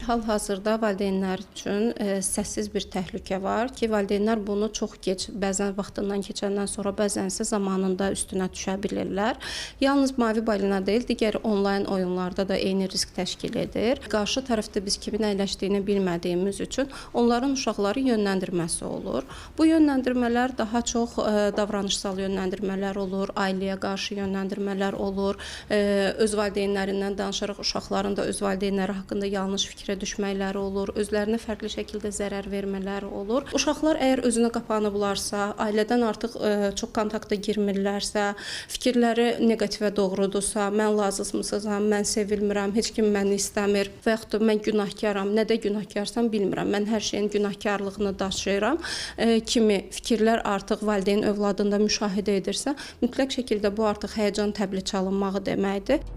Hal-hazırda valideynlər üçün səssiz bir təhlükə var ki, valideynlər bunu çox gec, bəzən vaxtından keçəndən sonra, bəzən isə zamanında üstünə düşə bilirlər. Yalnız mavi balina deyil, digər onlayn oyunlarda da eyni risk təşkil edir. Qarşı tərəfdə biz kimin əyləşdiyini bilmədiyimiz üçün onların uşaqları yönləndirməsi olur. Bu yönləndirmələr daha çox davranışsal yönləndirmələr olur, ailəyə qarşı yönləndirmələr olur, öz valideynlərindən danışaraq uşaqların da öz valideynləri haqqında yanlış fikrə düşməkləri olur, özlərinə fərqli şəkildə zərər vermələri olur. Uşaqlar əgər özünə qapanıblarsa, ailədən artıq çox kontakta girmirlərsə, fikirləri neqativə doğrudursa, mən lazımsızam, mən sevilmirəm, heç kim məni istəmir və yaxud da mən günahkaram, nədə günahkarsam bilmirəm, mən hər şeyin günahkarlığını daşıyıram kimi fikirlər artıq valideyn övladında müşahidə edirsə, mütləq şəkildə bu artıq həyəcan təbili çalınmağı deməkdir.